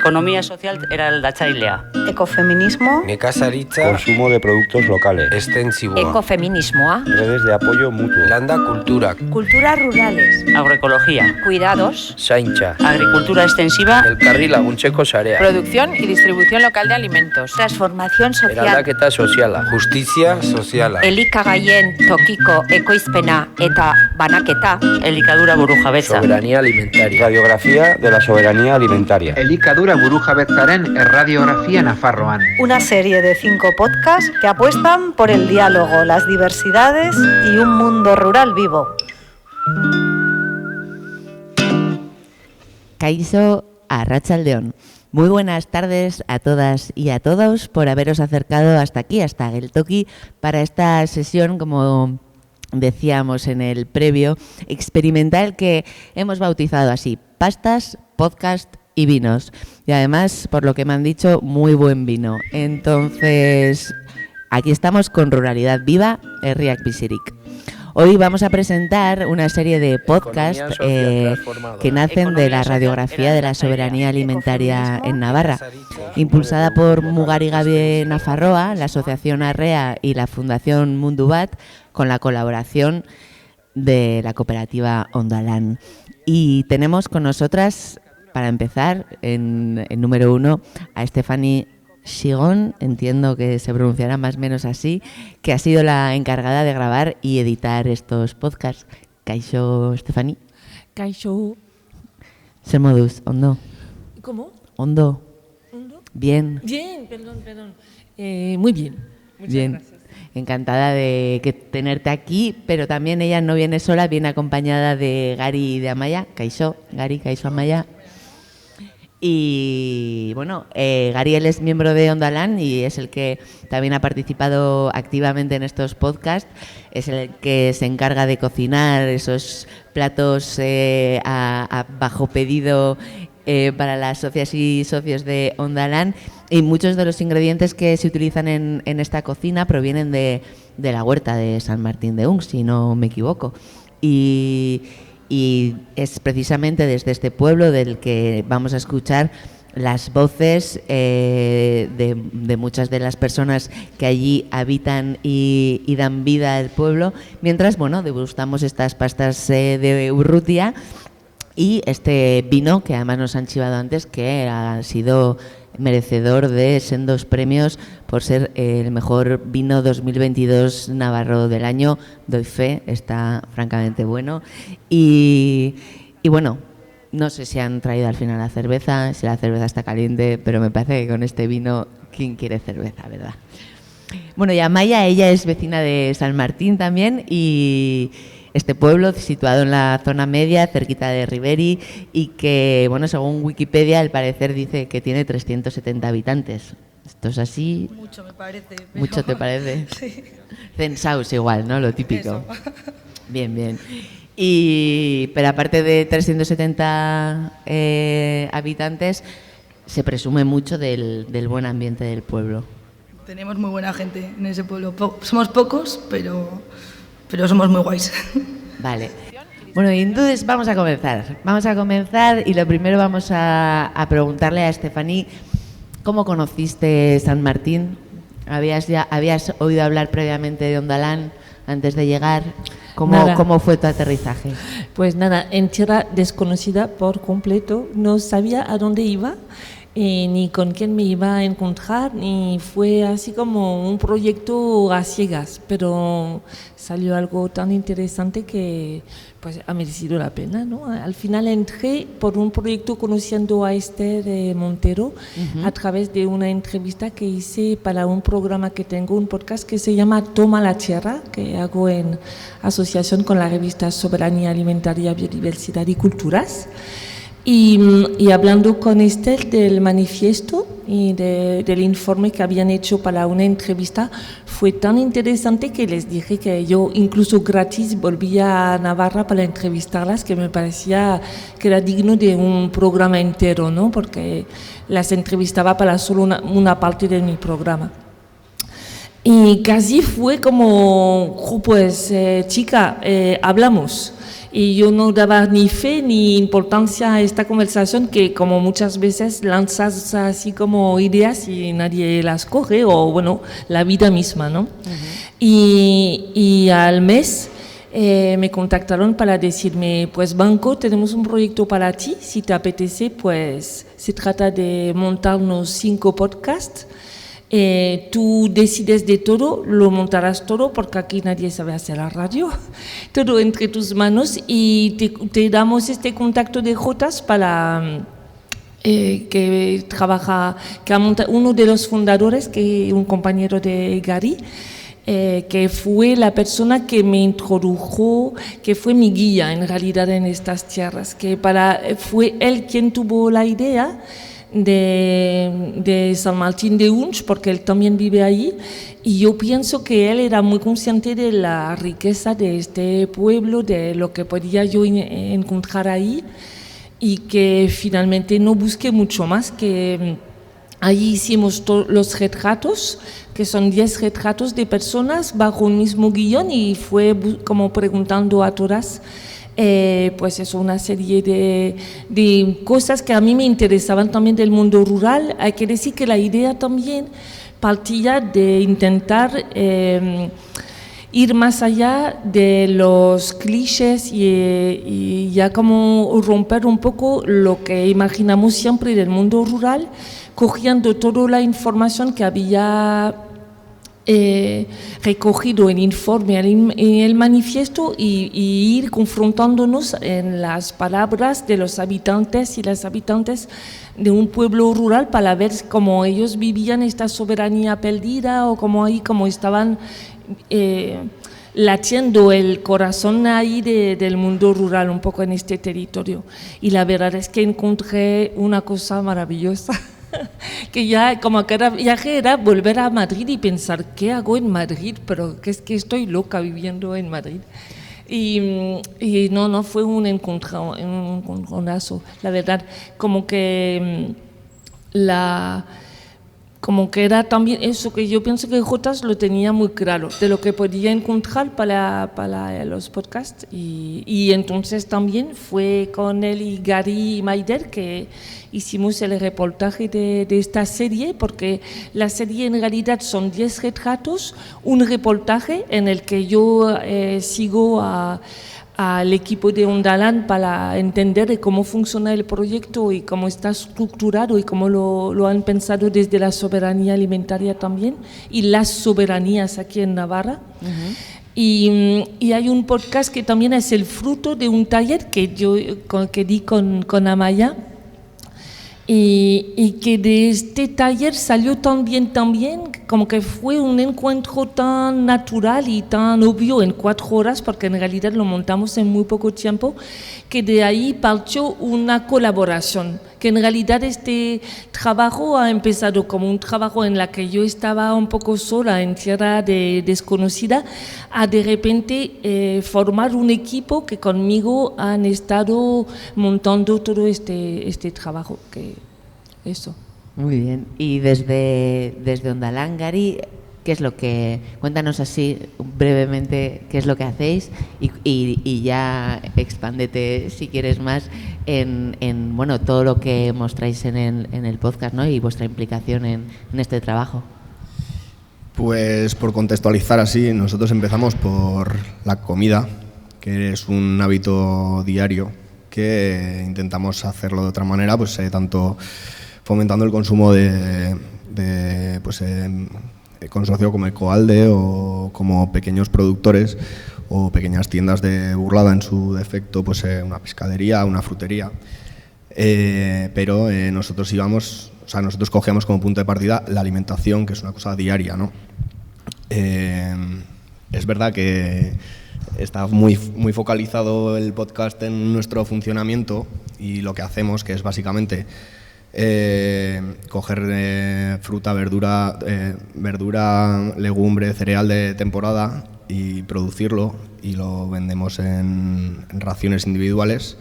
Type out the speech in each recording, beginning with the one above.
Ekonomia sozial eraldatzailea. Ecofeminismo. Nekazaritza. Consumo de productos locales. Extensiboa. Ecofeminismoa. Redes de apoyo mutuo. Landa kulturak. Culturas rurales. Agroekología. Cuidados. Zaintza. Agricultura extensiva. Elkarri laguntzeko sarea. Producción y distribución local de alimentos. Transformación social. Eraldaketa soziala. Justizia soziala. Elikagaien tokiko ekoizpena eta banaketa. Elikadura burujabetza. Soberanía alimentaria. Radiografía de la soberanía alimentaria. Elikadura burujabetzaren erradiografia Nafarroan. Una serie de 5 podcasts que apuestan por el diálogo, las diversidades y un mundo rural vivo. Kaixo, arratsaldeon. Muy buenas tardes a todas y a todos por haberos acercado hasta aquí, hasta Geltoki, para esta sesión, como decíamos en el previo, experimental que hemos bautizado así: pastas, podcast y vinos. Y además, por lo que me han dicho, muy buen vino. Entonces, aquí estamos con Ruralidad Viva, Herriak Bizirik. Hoy vamos a presentar una serie de podcasts que nacen de la radiografía de la soberanía alimentaria en Navarra, impulsada por Mugari Gabe Nafarroa, la Asociación Arrea y la Fundación Mundu Bat, con la colaboración de la cooperativa Ondalan. Y tenemos con nosotras, para empezar, en número 1, a Stephanie Sigón, entiendo que se pronunciará más o menos así, que ha sido la encargada de grabar y editar estos podcasts. Kaixo, Stephanie. Kaixo. Zer moduz, ondo? ¿Cómo? Ondo. ¿Ondo? Bien. Bien, perdón. Muy bien. Muchas bien. Gracias. Encantada de tenerte aquí, pero también ella no viene sola, viene acompañada de Gari y de Amaya. Kaixo, Gari, Kaixo, Amaya. Y bueno, Gari, él es miembro de Ondalan y es el que también ha participado activamente en estos podcasts. Es el que se encarga de cocinar esos platos a bajo pedido para las socias y socios de Ondalan, y muchos de los ingredientes que se utilizan en esta cocina provienen de la huerta de San Martín de Ung, si no me equivoco. Y es precisamente desde este pueblo del que vamos a escuchar las voces de muchas de las personas que allí habitan y dan vida al pueblo, mientras, bueno, degustamos estas pastas de Urrutia y este vino que además nos han chivado antes, que ha sido merecedor de sendos premios por ser el mejor vino 2022 navarro del año. Doy fe, está francamente bueno. Y bueno, no sé si han traído al final la cerveza, si la cerveza está caliente, pero me parece que con este vino, ¿quién quiere cerveza, verdad? Bueno, y Amaya, ella es vecina de San Martín también, y este pueblo situado en la zona media, cerquita de Riberi, y que, bueno, según Wikipedia, al parecer dice que tiene 370 habitantes. ¿Esto es así? Mucho me parece. Pero... ¿Mucho te parece? Sí. Censaos igual, ¿no? Lo típico. Eso. Bien. Pero aparte de 370 habitantes, se presume mucho del buen ambiente del pueblo. Tenemos muy buena gente en ese pueblo. Somos pocos, pero somos muy guays. Vale. Bueno, y entonces vamos a comenzar y lo primero vamos a preguntarle a Stephanie, ¿cómo conociste San Martín? ¿Habías oído hablar previamente de Ondalan antes de llegar? ¿Cómo fue tu aterrizaje? Pues nada, en tierra desconocida por completo, no sabía a dónde iba. Ni con quién me iba a encontrar, ni fue así como un proyecto a ciegas, pero salió algo tan interesante que pues ha merecido la pena, ¿no? Al final entré por un proyecto conociendo a Esther Montero a través de una entrevista que hice para un programa que tengo, un podcast que se llama Toma la Tierra, que hago en asociación con la revista Soberanía Alimentaria, Biodiversidad y Culturas. Y hablando con Esther del manifiesto y del informe que habían hecho para una entrevista, fue tan interesante que les dije que yo incluso gratis volvía a Navarra para entrevistarlas, que me parecía que era digno de un programa entero, ¿no? Porque las entrevistaba para solo una parte de mi programa. Y casi fue como, pues chica, hablamos. y yo no daba ni fe ni importancia a esta conversación que como muchas veces lanzas así como ideas y nadie las coge, o bueno, la vida misma, ¿no? Y al mes me contactaron para decirme, pues Banco, tenemos un proyecto para ti, si te apetece, pues se trata de montarnos 5 podcasts. Tú decides de todo, lo montarás todo, porque aquí nadie sabe hacer la radio, todo entre tus manos, y te damos este contacto de Jotas para que trabaja, que ha montado uno de los fundadores, que un compañero de Gary, que fue la persona que me introdujo, que fue mi guía en realidad en estas tierras, que fue él quien tuvo la idea de San Martín de Unch, porque él también vive allí, y yo pienso que él era muy consciente de la riqueza de este pueblo, de lo que podía yo encontrar ahí, y que finalmente no busqué mucho más, que ahí hicimos los retratos, que son 10 retratos de personas bajo un mismo guión, y fue como preguntando a todas. Pues es una serie de cosas que a mí me interesaban también del mundo rural. Hay que decir que la idea también partía de intentar ir más allá de los clichés y ya como romper un poco lo que imaginamos siempre del mundo rural, cogiendo toda la información que había recogido en informe, en el manifiesto, y ir confrontándonos en las palabras de los habitantes y las habitantes de un pueblo rural para ver cómo ellos vivían esta soberanía perdida, o cómo estaban latiendo el corazón ahí del mundo rural un poco en este territorio. Y la verdad es que encontré una cosa maravillosa. Que ya como que era viaje, era volver a Madrid y pensar, ¿qué hago en Madrid? Pero que es que estoy loca viviendo en Madrid. Y no fue un encontronazo, la verdad, como que era también eso, que yo pienso que Jotas lo tenía muy claro, de lo que podía encontrar para los podcasts, y entonces también fue con él y Gary y Maider que hicimos el reportaje de esta serie, porque la serie en realidad son 10 retratos, un reportaje en el que yo sigo al equipo de Ondalán para entender cómo funciona el proyecto y cómo está estructurado y cómo lo han pensado desde la soberanía alimentaria también, y las soberanías aquí en Navarra. Y hay un podcast que también es el fruto de un taller que di con Amaya, y que de este taller salió también como que fue un encuentro tan natural y tan obvio en 4 horas, porque en realidad lo montamos en muy poco tiempo, que de ahí partió una colaboración, que en realidad este trabajo ha empezado como un trabajo en la que yo estaba un poco sola en tierra desconocida, a de repente formar un equipo que conmigo han estado montando todo este trabajo. Eso. Muy bien. Y desde Ondalán, Gary, ¿qué es lo que... Cuéntanos así brevemente qué es lo que hacéis, y ya expándete, si quieres más, en bueno, todo lo que mostráis en el podcast, ¿no? Y vuestra implicación en este trabajo. Pues por contextualizar así, nosotros empezamos por la comida, que es un hábito diario que intentamos hacerlo de otra manera, pues tanto fomentando el consumo de consorcio como Ecoalde, o como pequeños productores o pequeñas tiendas de burlada en su defecto, pues una pescadería, una frutería. Pero nosotros nosotros cogíamos como punto de partida la alimentación, que es una cosa diaria, ¿no? Es verdad que está muy focalizado el podcast en nuestro funcionamiento y lo que hacemos, que es básicamente coger fruta, verdura, legumbre, cereal de temporada y producirlo, y lo vendemos en raciones individuales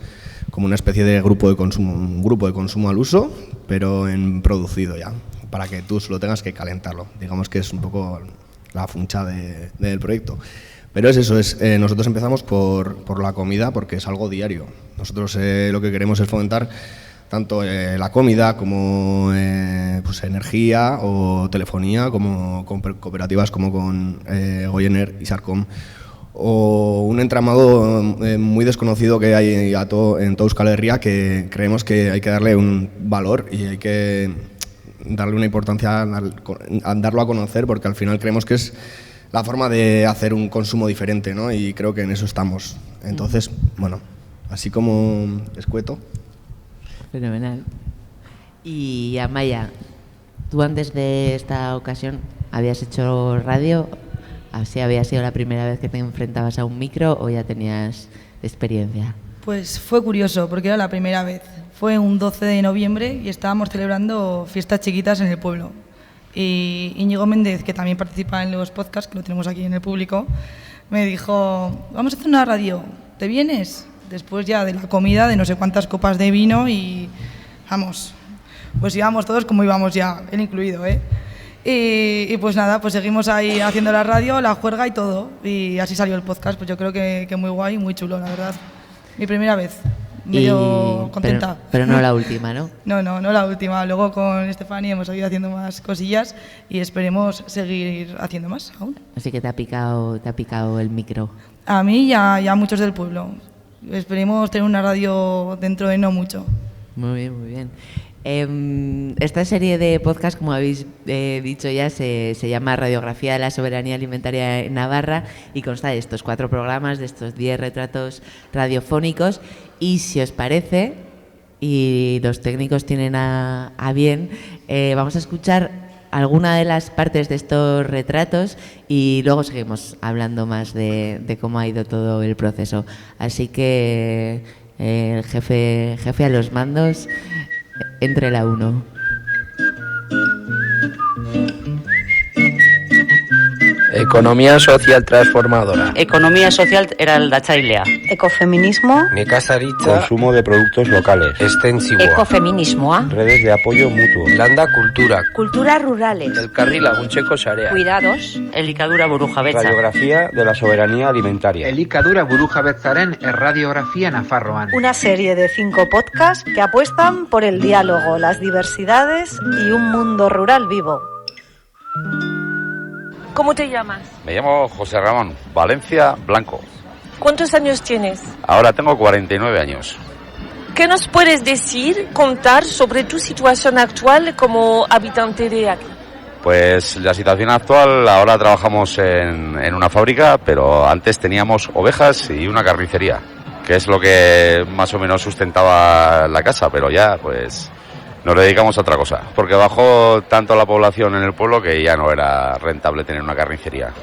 como una especie de grupo de consumo, un grupo de consumo al uso, pero en producido ya, para que tú solo tengas que calentarlo. Digamos que es un poco la funcha del proyecto. Pero es eso, nosotros empezamos por la comida porque es algo diario. Nosotros lo que queremos es fomentar tanto la comida como pues energía o telefonía, como con cooperativas como con Goyener y Sarcom, o un entramado muy desconocido que hay en toda Euskal Herria, que creemos que hay que darle un valor y hay que darle una importancia, darlo a conocer, porque al final creemos que es la forma de hacer un consumo diferente, ¿no? Y creo que en eso estamos. Entonces, bueno, así como escueto. Fenomenal. Y Amaya, tú antes de esta ocasión habías hecho radio, ¿así había sido la primera vez que te enfrentabas a un micro o ya tenías experiencia? Pues fue curioso, porque era la primera vez. Fue un 12 de noviembre y estábamos celebrando fiestas chiquitas en el pueblo. Y Íñigo Méndez, que también participa en los podcasts, que lo tenemos aquí en el público, me dijo, vamos a hacer una radio, ¿te vienes? Después ya de la comida, de no sé cuántas copas de vino y vamos, pues íbamos todos como íbamos ya, él incluido, ¿eh? Y pues nada, pues seguimos ahí haciendo la radio, la juerga y todo, y así salió el podcast. Pues yo creo que muy guay, muy chulo, la verdad. Mi primera vez, medio contenta. Pero no la última, ¿no? No la última. Luego con Estefania hemos seguido haciendo más cosillas y esperemos seguir haciendo más aún. Así que te ha picado el micro. A mí y a muchos del pueblo. Esperemos tener una radio dentro de no mucho. Muy bien, muy bien. Esta serie de podcast, como habéis dicho ya, se llama Radiografía de la Soberanía Alimentaria en Navarra y consta de estos 4 programas, de estos 10 retratos radiofónicos. Y si os parece, y los técnicos tienen a bien, vamos a escuchar alguna de las partes de estos retratos y luego seguimos hablando más de cómo ha ido todo el proceso. Así que el jefe a los mandos, entre la 1. Economía social transformadora. Ekonomia sozial eraldatzailea. Ecofeminismo. Nekazaritza. Consumo de productos locales. Extensiboa. Ecofeminismoa. Redes de apoyo mutuo. Landa kultura. Culturas rurales. Elkarri laguntzeko sarea. Cuidados. Elikadura burujabetza. Radiografía de la soberanía alimentaria. Elikadura burujabetzaren erradiografia Nafarroan. Una serie de 5 podcasts que apuestan por el diálogo, las diversidades y un mundo rural vivo. ¿Cómo te llamas? Me llamo José Ramón Valencia Blanco. ¿Cuántos años tienes? Ahora tengo 49 años. ¿Qué nos puedes decir, contar sobre tu situación actual como habitante de aquí? Pues la situación actual, ahora trabajamos en una fábrica, pero antes teníamos ovejas y una carnicería, que es lo que más o menos sustentaba la casa, pero ya pues nos dedicamos a otra cosa, porque bajó tanto la población en el pueblo que ya no era rentable tener una carnicería.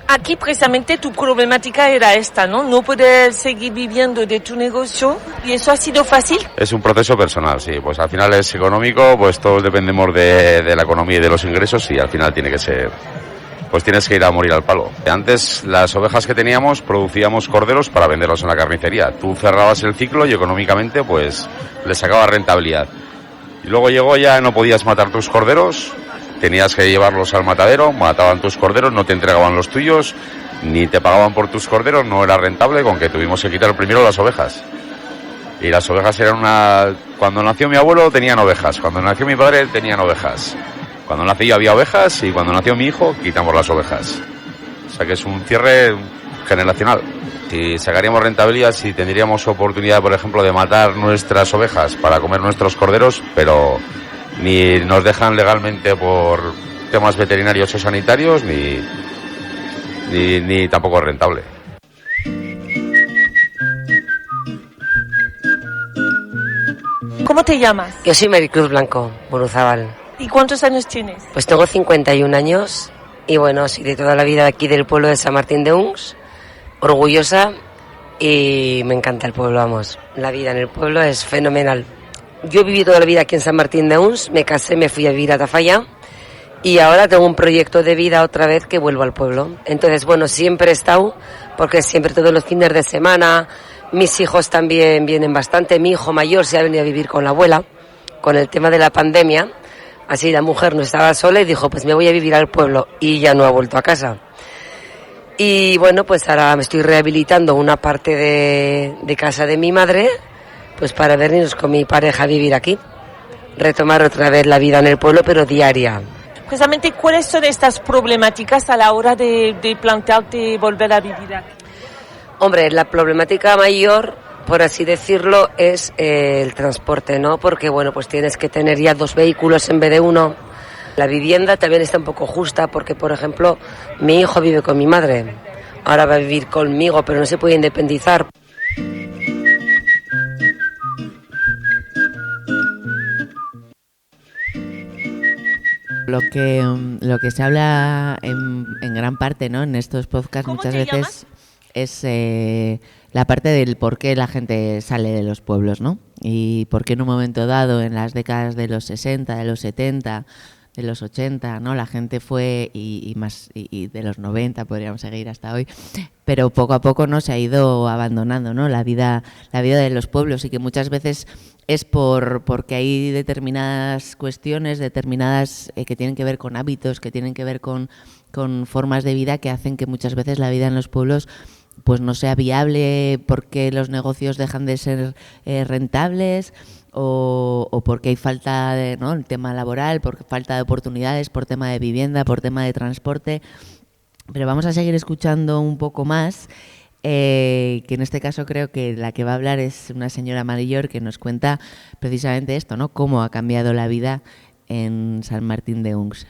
Aquí precisamente tu problemática era esta, ¿no? No poder seguir viviendo de tu negocio, y eso ha sido fácil. Es un proceso personal, sí, pues al final es económico, pues todos dependemos de la economía y de los ingresos y al final tiene que ser, pues tienes que ir a morir al palo. Antes las ovejas que teníamos producíamos corderos para venderlos en la carnicería. Tú cerrabas el ciclo y económicamente pues le sacabas rentabilidad. Y luego llegó ya, no podías matar tus corderos, tenías que llevarlos al matadero, mataban tus corderos, no te entregaban los tuyos, ni te pagaban por tus corderos, no era rentable, con que tuvimos que quitar primero las ovejas. Y las ovejas eran Cuando nació mi abuelo tenían ovejas, cuando nació mi padre tenían ovejas. Cuando nací yo había ovejas y cuando nació mi hijo quitamos las ovejas. O sea que es un cierre generacional. Si sacaríamos rentabilidad, si tendríamos oportunidad, por ejemplo, de matar nuestras ovejas para comer nuestros corderos, pero ni nos dejan legalmente por temas veterinarios o sanitarios, ni tampoco es rentable. ¿Cómo te llamas? Yo soy Maricruz Blanco, Buruzabal. ¿Y cuántos años tienes? Pues tengo 51 años y bueno, soy de toda la vida aquí del pueblo de San Martín de Uns, orgullosa y me encanta el pueblo, vamos. La vida en el pueblo es fenomenal. Yo viví toda la vida aquí en San Martín de Uns, me casé, me fui a vivir a Tafalla y ahora tengo un proyecto de vida otra vez que vuelvo al pueblo. Entonces, bueno, siempre he estado, porque siempre todos los fines de semana, mis hijos también vienen bastante, mi hijo mayor se ha venido a vivir con la abuela, con el tema de la pandemia, así la mujer no estaba sola y dijo, pues me voy a vivir al pueblo y ya no ha vuelto a casa. Y bueno, pues ahora me estoy rehabilitando una parte de casa de mi madre, pues para venirnos con mi pareja a vivir aquí. Retomar otra vez la vida en el pueblo, pero diaria. Precisamente, ¿cuáles son estas problemáticas a la hora de plantearte volver a vivir aquí? Hombre, la problemática mayor, por así decirlo, es el transporte, ¿no? Porque, bueno, pues tienes que tener ya 2 vehículos en vez de 1. La vivienda también está un poco justa porque, por ejemplo, mi hijo vive con mi madre. Ahora va a vivir conmigo, pero no se puede independizar. Lo que se habla en gran parte, ¿no?, en estos podcasts muchas veces es la parte del por qué la gente sale de los pueblos, ¿no? Y por qué en un momento dado, en las décadas de los 60, de los 70, de los 80, ¿no?, la gente fue y de los 90 podríamos seguir hasta hoy, pero poco a poco no se ha ido abandonando, ¿no?, la vida de los pueblos, y que muchas veces es porque hay determinadas cuestiones, que tienen que ver con hábitos, que tienen que ver con formas de vida que hacen que muchas veces la vida en los pueblos pues no sea viable, porque los negocios dejan de ser rentables, o porque hay falta de, ¿no?, el tema laboral, por falta de oportunidades, por tema de vivienda, por tema de transporte. Pero vamos a seguir escuchando un poco más, que en este caso creo que la que va a hablar es una señora mayor que nos cuenta precisamente esto, ¿no?, cómo ha cambiado la vida en San Martín de Uns.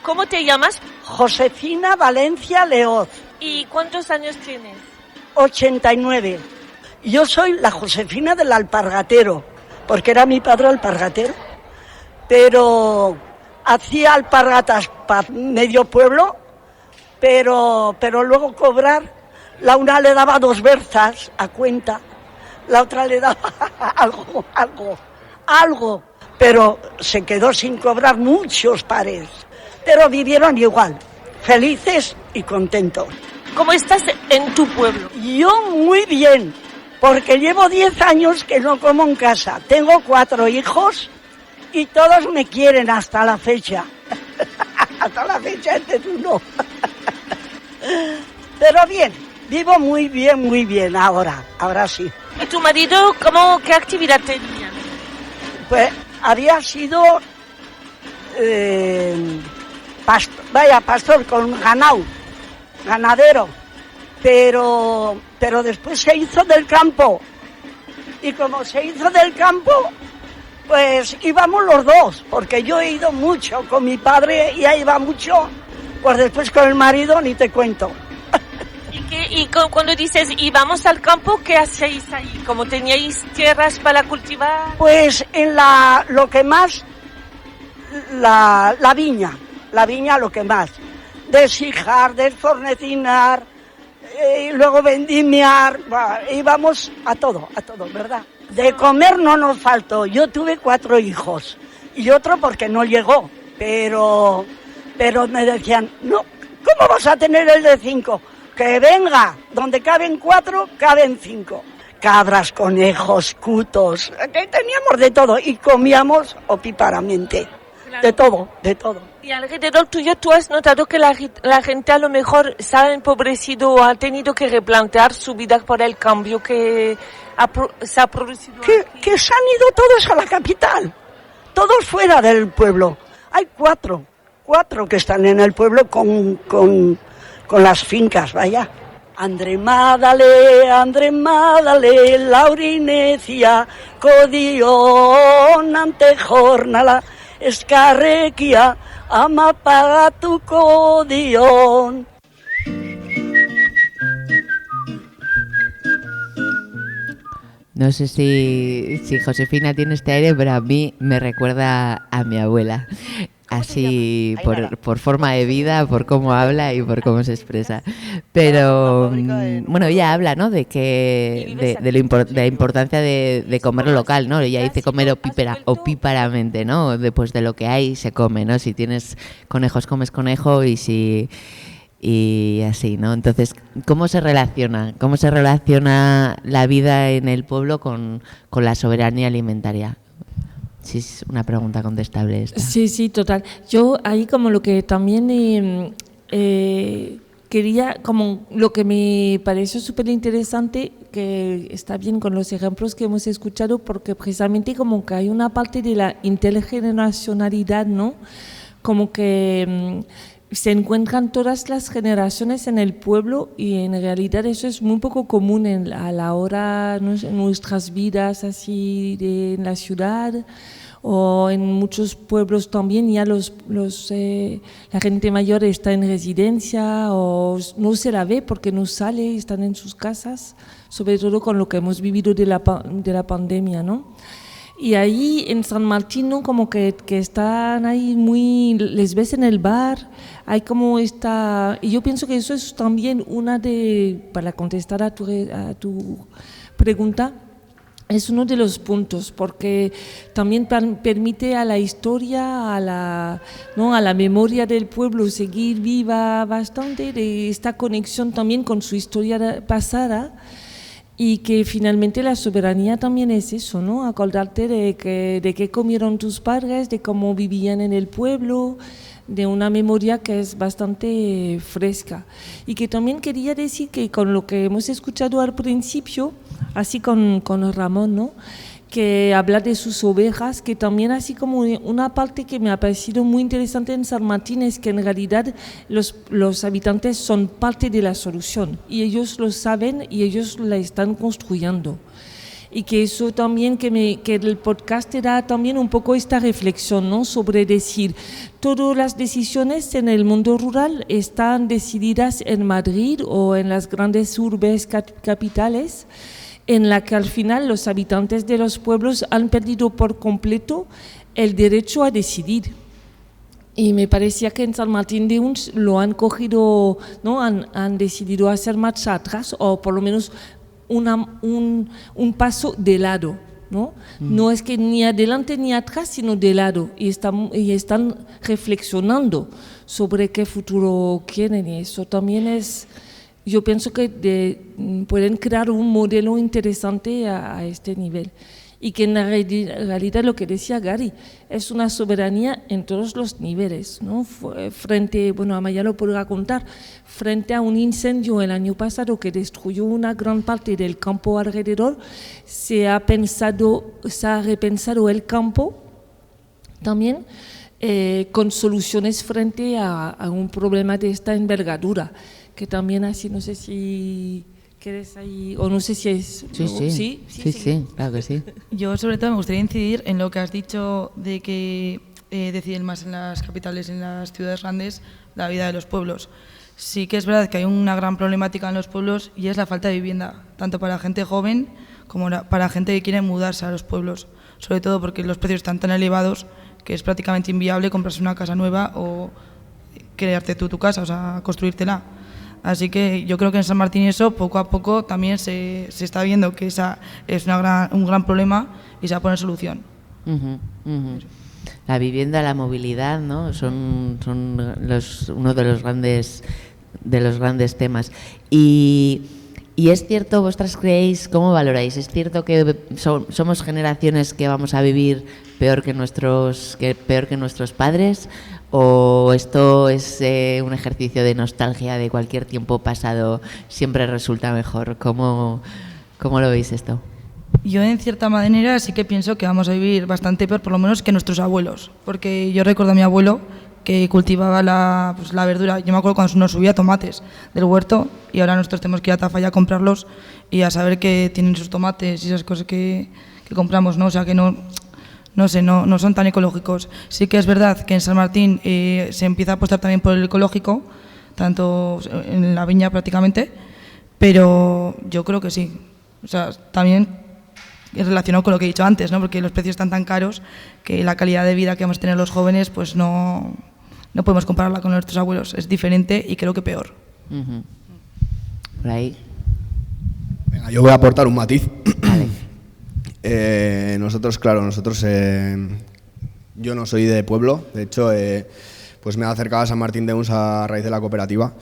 ¿Cómo te llamas? Josefina Valencia Leoz. ¿Y cuántos años tienes? 89. Yo soy la Josefina del alpargatero, porque era mi padre alpargatero, pero hacía alpargatas para medio pueblo, pero luego cobrar, la una le daba 2 berzas a cuenta, la otra le daba algo, pero se quedó sin cobrar muchos pares. Pero vivieron igual, felices y contentos. ¿Cómo estás en tu pueblo? Yo muy bien, porque llevo 10 años que no como en casa. Tengo 4 hijos y todos me quieren hasta la fecha. Hasta la fecha este uno. Pero bien, vivo muy bien ahora sí. ¿Y tu marido qué actividad tenía? Pues había sido... pastor con ganadero, pero después se hizo del campo, y como se hizo del campo, pues íbamos los dos, porque yo he ido mucho con mi padre y ahí iba mucho, pues después con el marido ni te cuento. ¿Y cuando dices íbamos al campo, qué hacíais ahí? ¿Cómo teníais tierras para cultivar? Pues en lo que más, la viña lo que más, deshijar, desfornecinar, y luego vendimiar, íbamos a todo, ¿verdad? De comer no nos faltó. Yo tuve 4 hijos y otro porque no llegó, pero me decían, no, ¿cómo vas a tener el de 5? Que venga, donde caben 4, caben 5. Cabras, conejos, cutos, que teníamos de todo y comíamos opíparamente. De todo. Y alrededor tuyo, ¿tú has notado que la gente a lo mejor se ha empobrecido o ha tenido que replantear su vida por el cambio que se ha producido? Que se han ido todos a la capital, todos fuera del pueblo. Hay 4 que están en el pueblo con las fincas, vaya. Andre Madale, Laurinecia, Codión, Antejornala, Escarrequia, Amapaga tu Codión. No sé si Josefina tiene este aire, pero a mí me recuerda a mi abuela. Así, por forma de vida, por cómo habla y por cómo se expresa. Pero, bueno, ella habla, ¿no?, de la importancia de comer local, ¿no? Ella dice comer opíparamente, ¿no? Después de lo que hay se come, ¿no? Si tienes conejos, comes conejo, y si y así, ¿no? Entonces, ¿cómo se relaciona la vida en el pueblo con la soberanía alimentaria? Sí, es una pregunta contestable esta. Sí, total. Yo ahí como lo que también quería, como lo que me pareció súper interesante, que está bien con los ejemplos que hemos escuchado, porque precisamente como que hay una parte de la intergeneracionalidad, ¿no? Como que se encuentran todas las generaciones en el pueblo y en realidad eso es muy poco común a la hora, ¿no? En nuestras vidas así en la ciudad o en muchos pueblos también ya la gente mayor está en residencia o no se la ve porque no sale, están en sus casas, sobre todo con lo que hemos vivido de la pandemia, ¿no? Y ahí en San Martín, ¿no? Como que están ahí les ves en el bar, hay como esta, y yo pienso que eso es también para contestar a tu pregunta, es uno de los puntos, porque también permite a la historia, a la memoria del pueblo seguir viva bastante, de esta conexión también con su historia pasada. Y que finalmente la soberanía también es eso, ¿no? Acordarte de qué comieron tus padres, de cómo vivían en el pueblo, de una memoria que es bastante fresca. Y que también quería decir que con lo que hemos escuchado al principio, así con Ramón, ¿no? Que habla de sus ovejas, que también así como una parte que me ha parecido muy interesante en San Martín es que en realidad los habitantes son parte de la solución y ellos lo saben y ellos la están construyendo. Y que eso también, que el podcast era también un poco esta reflexión, ¿no? Sobre decir, todas las decisiones en el mundo rural están decididas en Madrid o en las grandes urbes capitales, en la que al final los habitantes de los pueblos han perdido por completo el derecho a decidir. Y me parecía que en San Martín de Uns lo han cogido, ¿no? Han decidido hacer marcha atrás o por lo menos un paso de lado, ¿no? No es que ni adelante ni atrás, sino de lado. Y están reflexionando sobre qué futuro quieren y eso también es... Yo pienso que pueden crear un modelo interesante a este nivel y que en la realidad lo que decía Gary es una soberanía en todos los niveles, ¿no? Frente, Amaya lo podrá contar, frente a un incendio el año pasado que destruyó una gran parte del campo alrededor, se ha repensado el campo también con soluciones frente a un problema de esta envergadura. Que también así, no sé si quieres ahí, o no sé si es... Sí, claro que sí. Yo sobre todo me gustaría incidir en lo que has dicho de que deciden más en las capitales, en las ciudades grandes, la vida de los pueblos. Sí que es verdad que hay una gran problemática en los pueblos y es la falta de vivienda, tanto para gente joven como para gente que quiere mudarse a los pueblos, sobre todo porque los precios están tan elevados que es prácticamente inviable comprarse una casa nueva o crearte tú tu casa, o sea, construírtela. Así que yo creo que en San Martín eso poco a poco también se está viendo que esa es un gran problema y se va a poner solución. La vivienda, la movilidad, ¿no? son uno de los grandes temas. Y es cierto, vosotras creéis, ¿cómo valoráis? ¿Es cierto que somos generaciones que vamos a vivir peor que nuestros padres? ¿O esto es un ejercicio de nostalgia de cualquier tiempo pasado siempre resulta mejor? ¿Cómo lo veis esto? Yo en cierta manera sí que pienso que vamos a vivir bastante peor, por lo menos que nuestros abuelos, porque yo recuerdo a mi abuelo que cultivaba la verdura. Yo me acuerdo cuando nos subía tomates del huerto y ahora nosotros tenemos que ir a Tafalla a comprarlos y a saber que tienen esos tomates y esas cosas que compramos, ¿no? O sea que no son tan ecológicos. Sí que es verdad que en San Martín se empieza a apostar también por el ecológico, tanto en la viña prácticamente, pero yo creo que sí. O sea, también es relacionado con lo que he dicho antes, ¿no? Porque los precios están tan caros que la calidad de vida que vamos a tener los jóvenes pues no podemos compararla con nuestros abuelos. Es diferente y creo que peor. Por ahí. Venga, yo voy a aportar un matiz. Vale. Nosotros, yo no soy de pueblo, de hecho, pues me he acercado a San Martín de Uns a raíz de la cooperativa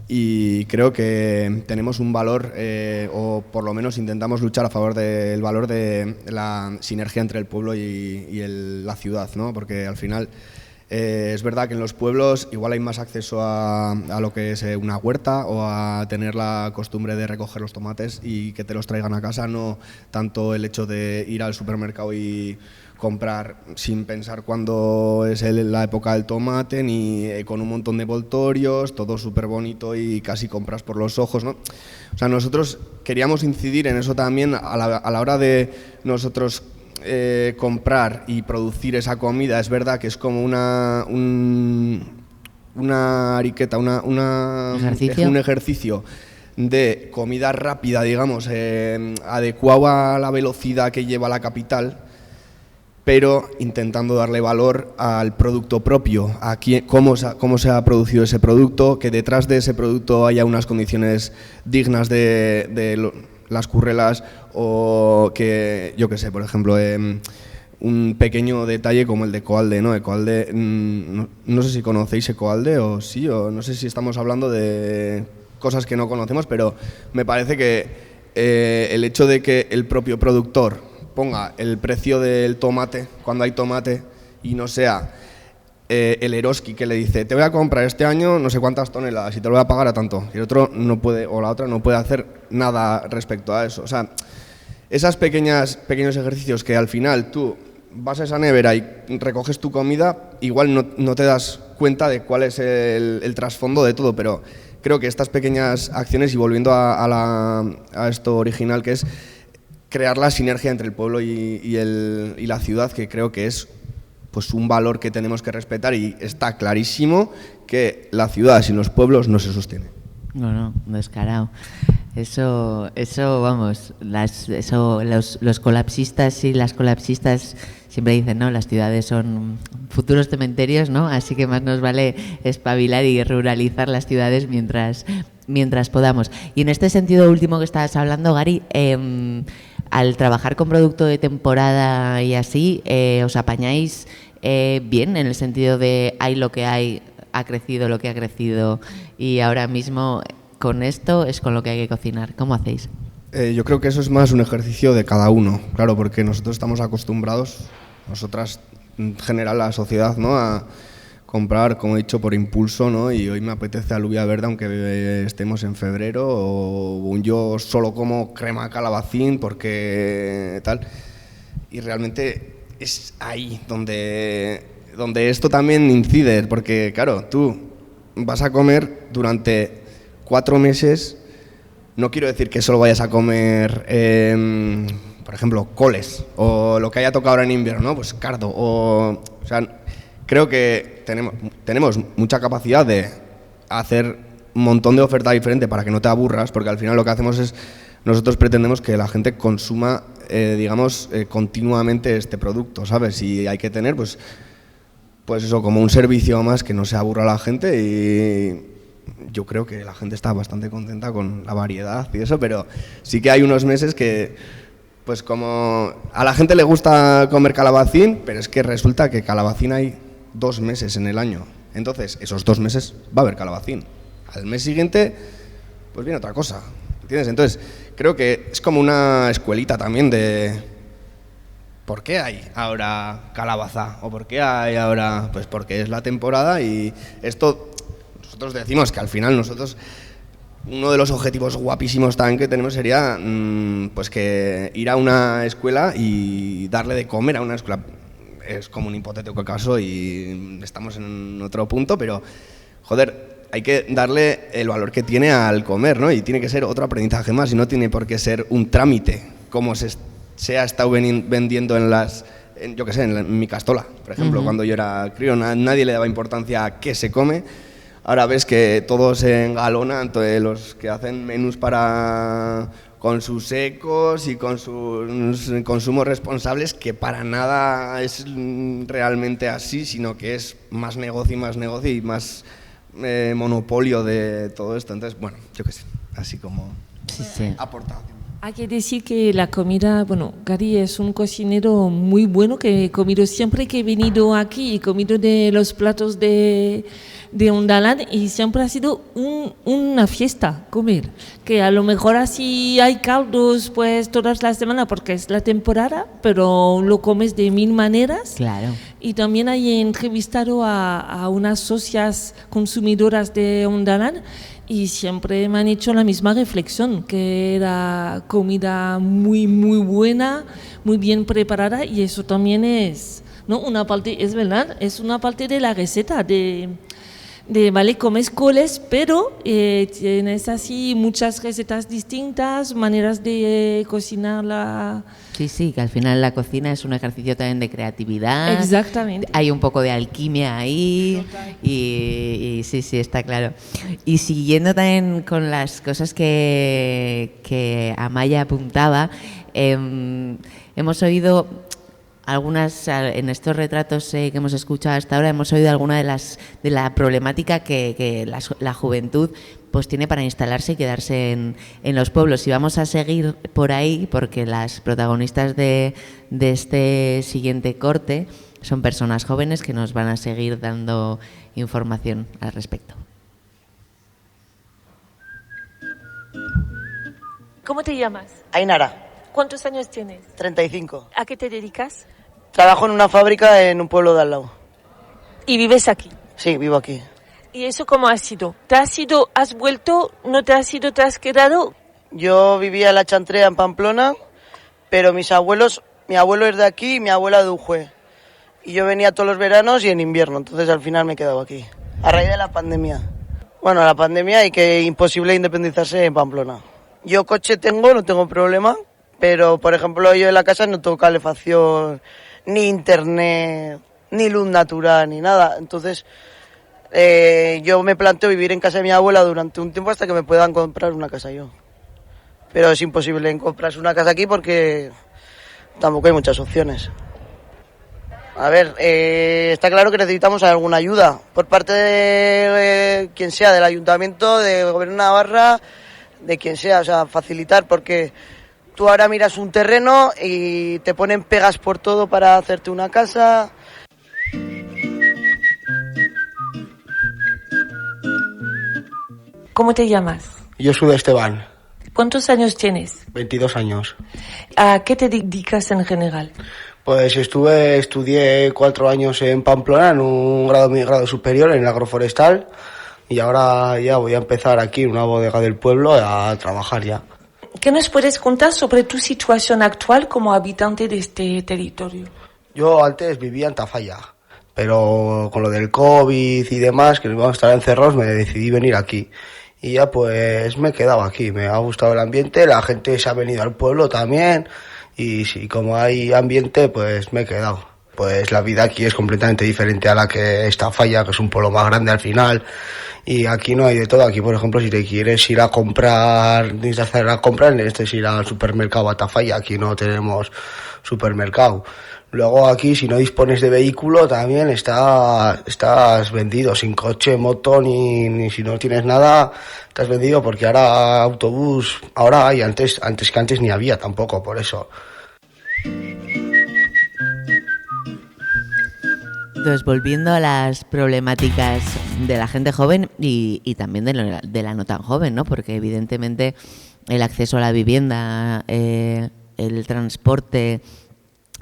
y creo que tenemos un valor, o por lo menos intentamos luchar a favor del valor de la sinergia entre el pueblo y la ciudad, ¿no? Porque al final es verdad que en los pueblos igual hay más acceso a lo que es una huerta o a tener la costumbre de recoger los tomates y que te los traigan a casa, no tanto el hecho de ir al supermercado y comprar sin pensar cuándo es la época del tomate, ni con un montón de envoltorios, todo súper bonito y casi compras por los ojos, ¿no? O sea, nosotros queríamos incidir en eso también a la hora de nosotros comprar y producir esa comida. Es verdad que es como una ariqueta, un ejercicio de comida rápida, digamos, adecuado a la velocidad que lleva la capital, pero intentando darle valor al producto propio, a cómo se ha producido ese producto, que detrás de ese producto haya unas condiciones dignas de las currelas, o que, yo qué sé, por ejemplo, un pequeño detalle como el de Ecoalde, ¿no? Ecoalde, no sé si conocéis Ecoalde o sí, o no sé si estamos hablando de cosas que no conocemos, pero me parece que el hecho de que el propio productor ponga el precio del tomate cuando hay tomate y no sea el Eroski que le dice te voy a comprar este año no sé cuántas toneladas y te lo voy a pagar a tanto, y el otro no puede, o la otra no puede hacer nada respecto a eso. O sea, esos pequeños ejercicios que al final tú vas a esa nevera y recoges tu comida, igual no te das cuenta de cuál es el trasfondo de todo, pero creo que estas pequeñas acciones, y volviendo a esto original que es crear la sinergia entre el pueblo y la ciudad, que creo que es pues un valor que tenemos que respetar, y está clarísimo que la ciudad sin los pueblos no se sostiene. No, descarado. Eso vamos, los colapsistas y las colapsistas siempre dicen, ¿no? Las ciudades son futuros cementerios, ¿no? Así que más nos vale espabilar y ruralizar las ciudades mientras podamos. Y en este sentido último que estabas hablando, Gary, al trabajar con producto de temporada y así, ¿os apañáis bien en el sentido de hay lo que hay, ha crecido lo que ha crecido y ahora mismo con esto es con lo que hay que cocinar? ¿Cómo hacéis? Yo creo que eso es más un ejercicio de cada uno, claro, porque nosotros estamos acostumbrados, nosotras en general la sociedad, ¿no?, a comprar, como he dicho, por impulso, ¿no? Y hoy me apetece alubia verde aunque estemos en febrero, o yo solo como crema calabacín porque tal. Y realmente es ahí donde esto también incide, porque claro, tú vas a comer durante 4 meses, no quiero decir que solo vayas a comer, por ejemplo, coles, o lo que haya tocado ahora en invierno, ¿no? Pues cardo, o sea, creo que tenemos mucha capacidad de hacer un montón de oferta diferente para que no te aburras, porque al final lo que hacemos es, nosotros pretendemos que la gente consuma, continuamente este producto, ¿sabes? Y hay que tener, pues eso, como un servicio más, que no se aburra a la gente, y yo creo que la gente está bastante contenta con la variedad y eso, pero sí que hay unos meses que, pues como a la gente le gusta comer calabacín, pero es que resulta que calabacín hay 2 meses en el año. Entonces, esos 2 meses va a haber calabacín. Al mes siguiente, pues viene otra cosa, ¿entiendes? Entonces, creo que es como una escuelita también de ¿por qué hay ahora calabaza? ¿O por qué hay ahora? Pues porque es la temporada, y esto, nosotros decimos que al final nosotros, uno de los objetivos guapísimos también que tenemos sería pues que ir a una escuela y darle de comer a una escuela. Es como un hipotético caso y estamos en otro punto, pero joder, hay que darle el valor que tiene al comer, ¿no? Y tiene que ser otro aprendizaje más, y no tiene por qué ser un trámite como se ha estado vendiendo yo qué sé, en mi Castola, por ejemplo. Cuando yo era crío, nadie le daba importancia a qué se come. Ahora ves que todos se engalonan, entonces los que hacen menús con sus secos y con sus consumos responsables, que para nada es realmente así, sino que es más negocio y más monopolio de todo esto. Entonces, bueno, yo qué sé, así como sí. aportación. Hay que decir que la comida, bueno, Gary es un cocinero muy bueno que he comido siempre que he venido aquí, he comido de los platos de Ondalán y siempre ha sido una fiesta comer. Que a lo mejor así hay caldos pues todas las semanas porque es la temporada, pero lo comes de mil maneras. Claro. Y también he entrevistado a unas socias consumidoras de Ondalán y siempre me han hecho la misma reflexión, que era comida muy, muy buena, muy bien preparada y eso también es, ¿no? Una parte, es verdad, es una parte de la receta vale, comes coles, pero tienes así muchas recetas distintas, maneras de cocinarla. Sí, que al final la cocina es un ejercicio también de creatividad. Exactamente. Hay un poco de alquimia ahí y sí, está claro. Y siguiendo también con las cosas que Amaya apuntaba, hemos oído algunas, en estos retratos que hemos escuchado hasta ahora, hemos oído alguna de la problemática que la juventud pues tiene para instalarse y quedarse en los pueblos. Y vamos a seguir por ahí porque las protagonistas de este siguiente corte son personas jóvenes que nos van a seguir dando información al respecto. ¿Cómo te llamas? Ainara. ¿Cuántos años tienes? 35. ¿A qué te dedicas? Trabajo en una fábrica en un pueblo de al lado. ¿Y vives aquí? Sí, vivo aquí. ¿Y eso cómo ha sido? ¿Te has ido, has vuelto, no te has ido, te has quedado? Yo vivía en la Chantrea, en Pamplona, pero mi abuelo es de aquí y mi abuela de Ujue. Y yo venía todos los veranos y en invierno, entonces al final me he quedado aquí. A raíz de la pandemia. Bueno, la pandemia y que imposible independizarse en Pamplona. Yo coche tengo, no tengo problema, pero por ejemplo yo en la casa no tengo calefacción, ni internet, ni luz natural, ni nada. Entonces yo me planteo vivir en casa de mi abuela durante un tiempo hasta que me puedan comprar una casa yo. Pero es imposible comprarse una casa aquí porque tampoco hay muchas opciones. A ver, está claro que necesitamos alguna ayuda por parte de quien sea, del ayuntamiento, de Gobierno de Navarra, de quien sea, o sea, facilitar, porque tú ahora miras un terreno y te ponen pegas por todo para hacerte una casa. ¿Cómo te llamas? Yo soy Esteban, ¿Cuántos años tienes? 22 años. ¿A qué te dedicas en general? Pues estudié 4 años en Pamplona en un grado superior en agroforestal y ahora ya voy a empezar aquí en una bodega del pueblo a trabajar ya. ¿Qué nos puedes contar sobre tu situación actual como habitante de este territorio? Yo antes vivía en Tafalla, pero con lo del COVID y demás, que nos vamos a estar encerrados, me decidí venir aquí. Y ya pues me he quedado aquí, me ha gustado el ambiente, la gente se ha venido al pueblo también y sí, como hay ambiente pues me he quedado. Pues la vida aquí es completamente diferente a la que es Tafalla, que es un pueblo más grande al final, y aquí no hay de todo. Aquí, por ejemplo, si te quieres ir a comprar, necesitas hacer la compra, necesitas ir al supermercado a Tafalla, aquí no tenemos supermercado. Luego aquí, si no dispones de vehículo, también estás vendido, sin coche, moto, ni si no tienes nada, estás vendido, porque ahora autobús, ahora hay, antes que antes ni había tampoco, por eso. Entonces, volviendo a las problemáticas de la gente joven y también de la no tan joven, ¿no? Porque evidentemente el acceso a la vivienda, el transporte,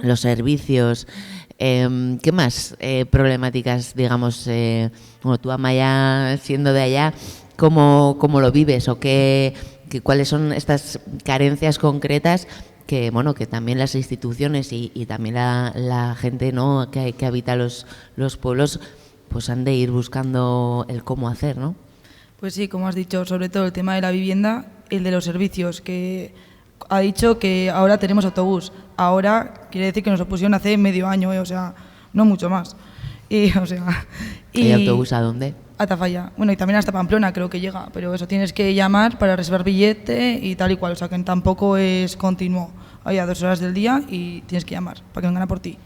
los servicios, ¿qué más problemáticas, digamos, bueno, tú, Amaya, siendo de allá, cómo lo vives o cuáles son estas carencias concretas que, bueno, que también las instituciones y también la gente, ¿no?, que habita los pueblos, pues han de ir buscando el cómo hacer, ¿no? Pues sí, como has dicho, sobre todo el tema de la vivienda, el de los servicios, que ha dicho que ahora tenemos autobús. Ahora quiere decir que nos lo pusieron hace medio año, o sea, no mucho más. ¿Hay autobús a dónde? A Tafalla. Bueno, y también hasta Pamplona creo que llega, pero eso tienes que llamar para reservar billete y tal y cual, o sea que tampoco es continuo. Hay a 2 horas del día y tienes que llamar para que vengan a por ti.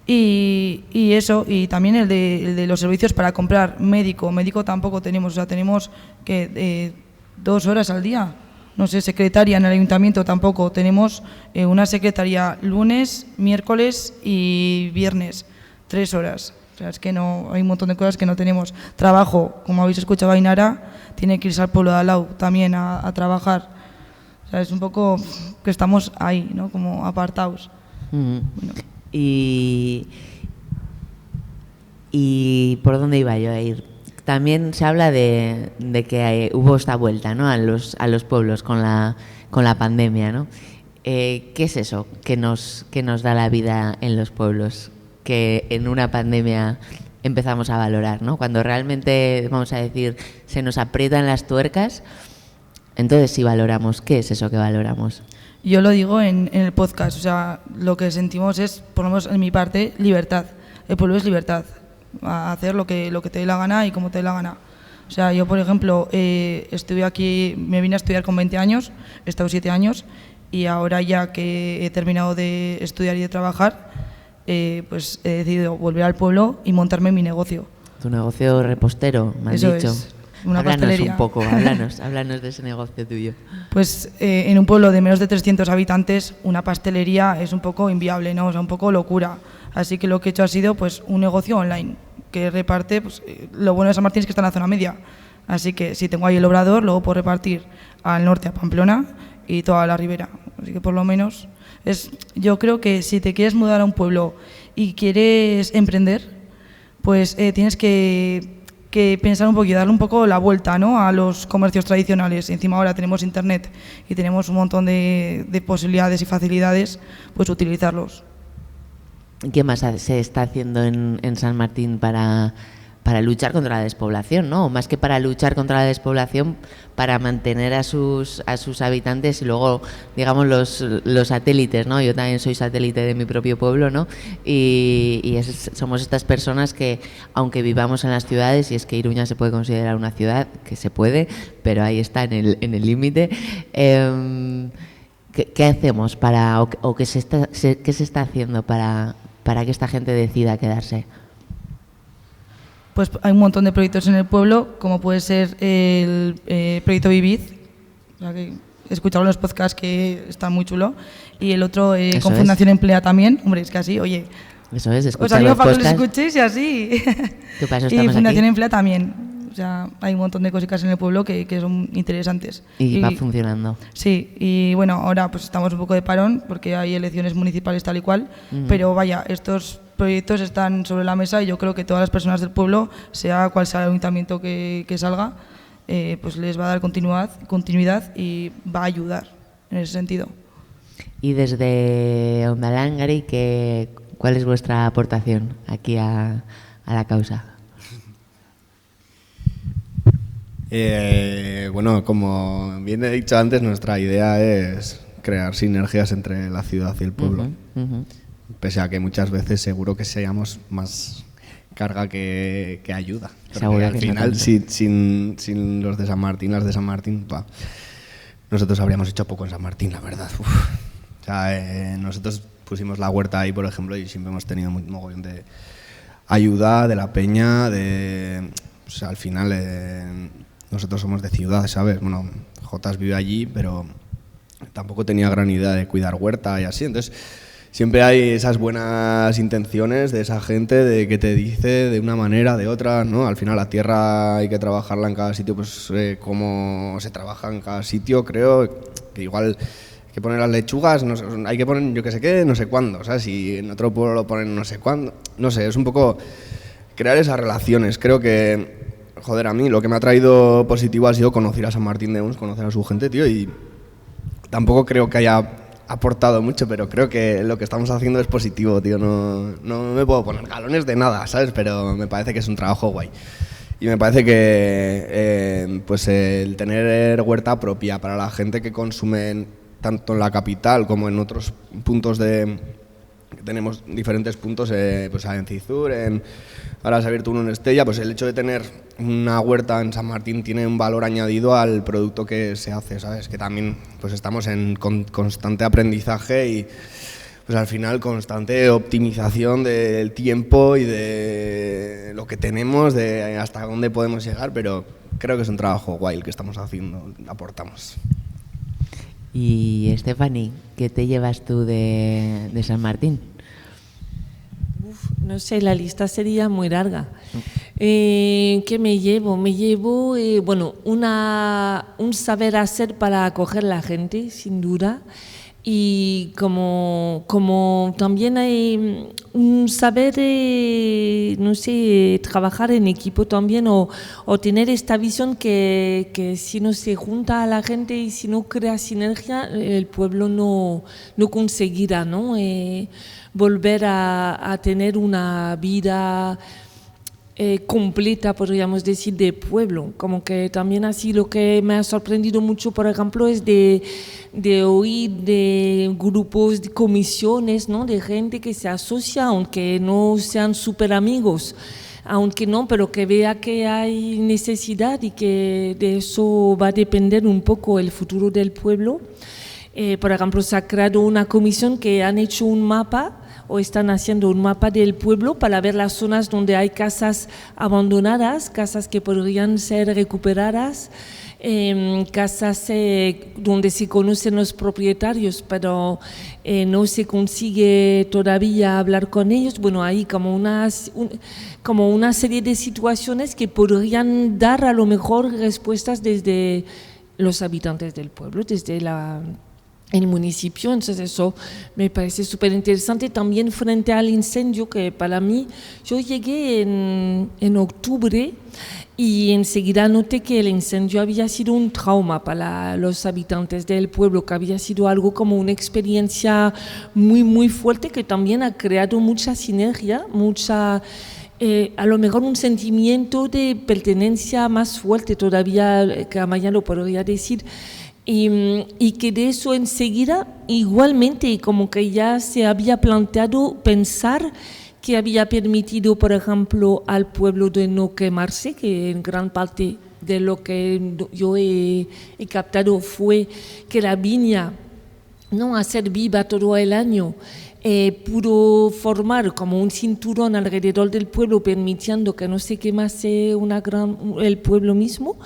Y eso, y también el de los servicios para comprar médico tampoco tenemos, o sea, tenemos que 2 horas al día no sé, secretaria en el ayuntamiento tampoco. Tenemos una secretaria lunes, miércoles y viernes, 3 horas. O sea, es que no, hay un montón de cosas que no tenemos. Trabajo, como habéis escuchado a Ainara, tiene que irse al pueblo de al lado también a trabajar. O sea, es un poco que estamos ahí, ¿no? Como apartados. Bueno. Y ¿por dónde iba yo a ir? También se habla de que hubo esta vuelta, ¿no? a los pueblos con la pandemia, ¿no? ¿Qué es eso que nos da la vida en los pueblos? Que en una pandemia empezamos a valorar, ¿no? Cuando realmente, vamos a decir, se nos aprietan las tuercas, entonces sí valoramos. ¿Qué es eso que valoramos? Yo lo digo en el podcast, o sea, lo que sentimos es, por lo menos en mi parte, libertad. El pueblo es libertad, a hacer lo que te dé la gana y como te dé la gana. O sea, yo, por ejemplo, estuve aquí, me vine a estudiar con 20 años, he estado 7 años, y ahora ya que he terminado de estudiar y de trabajar, pues he decidido volver al pueblo y montarme mi negocio. Tu negocio repostero, me has Eso dicho. Es, una háblanos pastelería. Un poco, háblanos de ese negocio tuyo. Pues en un pueblo de menos de 300 habitantes, una pastelería es un poco inviable, ¿no? O sea, un poco locura. Así que lo que he hecho ha sido pues un negocio online que reparte, pues lo bueno de San Martín es que está en la zona media. Así que si tengo ahí el obrador, luego puedo repartir al norte, a Pamplona y toda la ribera. Así que por lo menos yo creo que si te quieres mudar a un pueblo y quieres emprender, pues tienes que pensar un poquito, darle un poco la vuelta, ¿no? A los comercios tradicionales. Encima ahora tenemos internet y tenemos un montón de posibilidades y facilidades, pues utilizarlos. ¿Qué más se está haciendo en San Martín para luchar contra la despoblación, ¿no? O más que para luchar contra la despoblación, para mantener a sus habitantes y luego, digamos, los satélites, ¿no? Yo también soy satélite de mi propio pueblo, ¿no? Y somos estas personas que, aunque vivamos en las ciudades, y es que Iruña se puede considerar una ciudad, que se puede, pero ahí está en el límite, ¿qué hacemos qué se está haciendo para que esta gente decida quedarse? Pues hay un montón de proyectos en el pueblo, como puede ser el proyecto Vivid, o sea, que he escuchado en los podcasts que está muy chulo, y el otro con Fundación Emplea también. Hombre, es que así, oye, eso es, os animo para que los escuchéis y así. ¿Qué pasa? Y Fundación aquí? Emplea también. O sea, hay un montón de cositas en el pueblo que son interesantes. Y va funcionando. Sí, y bueno, ahora pues estamos un poco de parón porque hay elecciones municipales tal y cual, pero vaya, estos proyectos están sobre la mesa y yo creo que todas las personas del pueblo, sea cual sea el ayuntamiento que salga, pues les va a dar continuidad y va a ayudar en ese sentido. Y desde Ondalangari, ¿cuál es vuestra aportación aquí a la causa? Bueno, como bien he dicho antes, nuestra idea es crear sinergias entre la ciudad y el pueblo. Pese a que muchas veces seguro que seamos más carga que ayuda. Porque al final, sin los de San Martín, las de San Martín, nosotros habríamos hecho poco en San Martín, la verdad. O sea, nosotros pusimos la huerta ahí, por ejemplo, y siempre hemos tenido un mogollón de ayuda de la peña, o sea, al final nosotros somos de ciudad, ¿sabes? Bueno, Jotas vive allí, pero tampoco tenía gran idea de cuidar huerta y así, entonces siempre hay esas buenas intenciones de esa gente de que te dice de una manera, de otra, ¿no? Al final la tierra hay que trabajarla en cada sitio, pues como se trabaja en cada sitio, creo que igual hay que poner las lechugas, no sé, hay que poner yo que sé qué, no sé cuándo, ¿sabes? Si en otro pueblo lo ponen no sé cuándo, no sé, es un poco crear esas relaciones. Creo que, joder, a mí lo que me ha traído positivo ha sido conocer a San Martín de Uns, conocer a su gente, tío, y tampoco creo que haya aportado mucho, pero creo que lo que estamos haciendo es positivo, tío. No me puedo poner galones de nada, ¿sabes? Pero me parece que es un trabajo guay. Y me parece que pues el tener huerta propia para la gente que consume tanto en la capital como en otros puntos tenemos diferentes puntos, pues en Cizur, ahora se ha abierto uno en Estella, pues el hecho de tener una huerta en San Martín tiene un valor añadido al producto que se hace, ¿sabes? Que también pues estamos en constante aprendizaje y pues al final constante optimización del tiempo y de lo que tenemos, de hasta dónde podemos llegar, pero creo que es un trabajo guay el que estamos haciendo, aportamos. Y Stephanie, ¿qué te llevas tú de San Martín? No sé, la lista sería muy larga. ¿Qué me llevo? Me llevo, bueno, un saber hacer para acoger a la gente, sin duda. Y como también hay un saber, no sé, trabajar en equipo también o tener esta visión que si no se junta a la gente y si no crea sinergia, el pueblo no conseguirá, ¿no? Volver a tener una vida completa, podríamos decir, de pueblo. Como que también así lo que me ha sorprendido mucho, por ejemplo, es de oír de grupos, de comisiones, ¿no? De gente que se asocia, aunque no sean súper amigos, aunque no, pero que vea que hay necesidad y que de eso va a depender un poco el futuro del pueblo. Por ejemplo, se ha creado una comisión que han hecho un mapa o están haciendo un mapa del pueblo para ver las zonas donde hay casas abandonadas, casas que podrían ser recuperadas, casas donde se conocen los propietarios, pero no se consigue todavía hablar con ellos. Bueno, hay como una serie de situaciones que podrían dar a lo mejor respuestas desde los habitantes del pueblo, desde el municipio. Entonces eso me parece súper interesante. También frente al incendio, que para mí, yo llegué en octubre y enseguida noté que el incendio había sido un trauma para los habitantes del pueblo, que había sido algo como una experiencia muy, muy fuerte, que también ha creado mucha sinergia, a lo mejor un sentimiento de pertenencia más fuerte todavía, que Amaya lo podría decir. Y que de eso enseguida igualmente como que ya se había planteado pensar que había permitido, por ejemplo, al pueblo de no quemarse, que en gran parte de lo que yo he captado fue que la viña, no a ser viva todo el año, pudo formar como un cinturón alrededor del pueblo, permitiendo que no se quemase el pueblo mismo.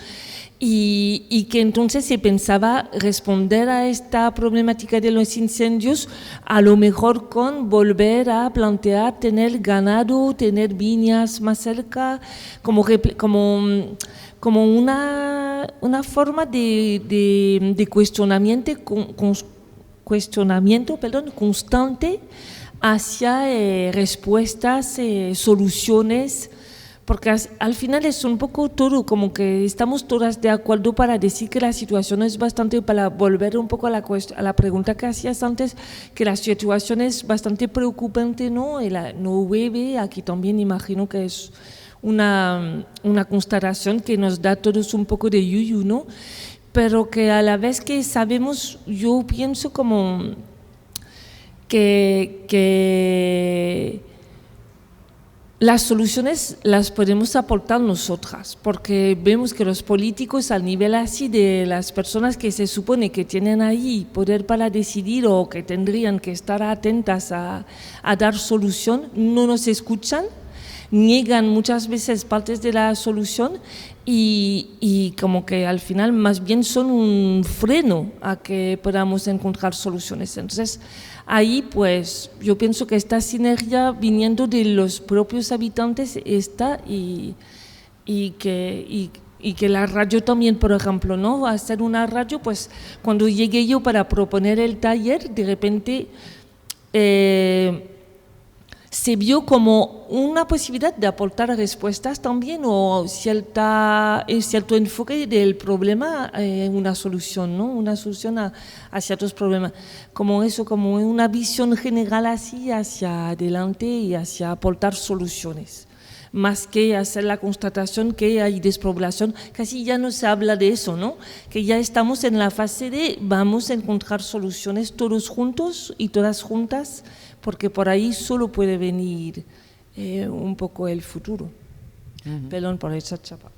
Y que entonces se pensaba responder a esta problemática de los incendios a lo mejor con volver a plantear tener ganado, tener viñas más cerca, como una forma de cuestionamiento constante hacia respuestas, soluciones. Porque al final es un poco todo, como que estamos todas de acuerdo para decir que la situación es bastante, para volver un poco a la pregunta que hacías antes, que la situación es bastante preocupante, ¿no? No llueve, aquí también imagino que es una constatación que nos da a todos un poco de yuyu, ¿no? Pero que a la vez que sabemos, yo pienso como que las soluciones las podemos aportar nosotras, porque vemos que los políticos, al nivel así de las personas que se supone que tienen ahí poder para decidir o que tendrían que estar atentas a dar solución, no nos escuchan, niegan muchas veces partes de la solución y como que al final más bien son un freno a que podamos encontrar soluciones. Entonces, ahí pues yo pienso que esta sinergia viniendo de los propios habitantes está y que la radio también, por ejemplo, ¿no? Hacer una radio, pues cuando llegué yo para proponer el taller, de repente se vio como una posibilidad de aportar respuestas también o cierto enfoque del problema, una solución, ¿no? Una solución a ciertos problemas. Como eso, como una visión general así hacia adelante y hacia aportar soluciones. Más que hacer la constatación que hay despoblación, casi ya no se habla de eso, ¿no? Que ya estamos en la fase de vamos a encontrar soluciones todos juntos y todas juntas, porque por ahí solo puede venir un poco el futuro. Perdón por esa chapa.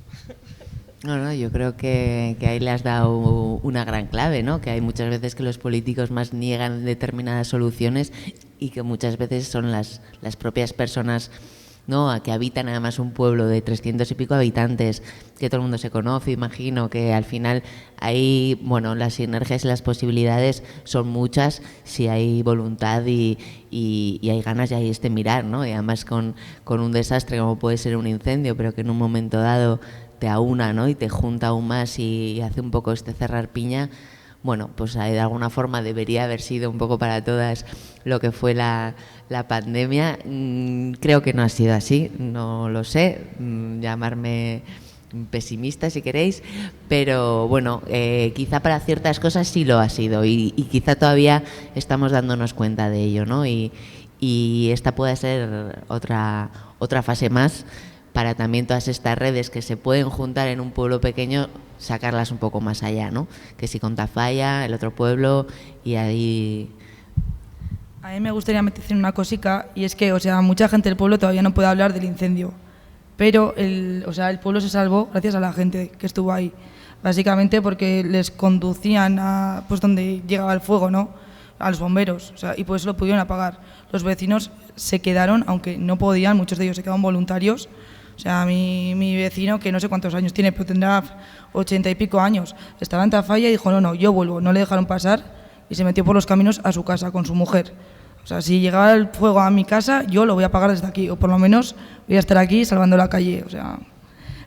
No, yo creo que ahí le has dado una gran clave, ¿no? Que hay muchas veces que los políticos más niegan determinadas soluciones y que muchas veces son las propias personas ¿no? A que habitan además un pueblo de 300 y pico habitantes, que todo el mundo se conoce, imagino que al final ahí, bueno, las sinergias y las posibilidades son muchas si hay voluntad y hay ganas y hay mirar, ¿no? Y además con un desastre como puede ser un incendio, pero que en un momento dado te aúna, ¿no? Y te junta aún más y hace un poco cerrar piña. Bueno, pues de alguna forma debería haber sido un poco para todas lo que fue la pandemia. Creo que no ha sido así, no lo sé, llamarme pesimista si queréis, pero bueno, quizá para ciertas cosas sí lo ha sido y quizá todavía estamos dándonos cuenta de ello, ¿no? Y esta puede ser otra fase más para también todas estas redes que se pueden juntar en un pueblo pequeño, sacarlas un poco más allá, ¿no? Que si con Tafalla, el otro pueblo, y ahí... A mí me gustaría decir una cosica, y es que, o sea, mucha gente del pueblo todavía no puede hablar del incendio, pero el pueblo se salvó gracias a la gente que estuvo ahí, básicamente porque les conducían a pues donde llegaba el fuego, ¿no? A los bomberos, o sea, y por eso lo pudieron apagar. Los vecinos se quedaron, aunque no podían, muchos de ellos se quedaron voluntarios. O sea, mi vecino, que no sé cuántos años tiene, pero tendrá 80 y pico años, estaba en Tafalla y dijo, no, yo vuelvo. No le dejaron pasar y se metió por los caminos a su casa con su mujer. O sea, si llegaba el fuego a mi casa, yo lo voy a apagar desde aquí, o por lo menos voy a estar aquí salvando la calle. O sea,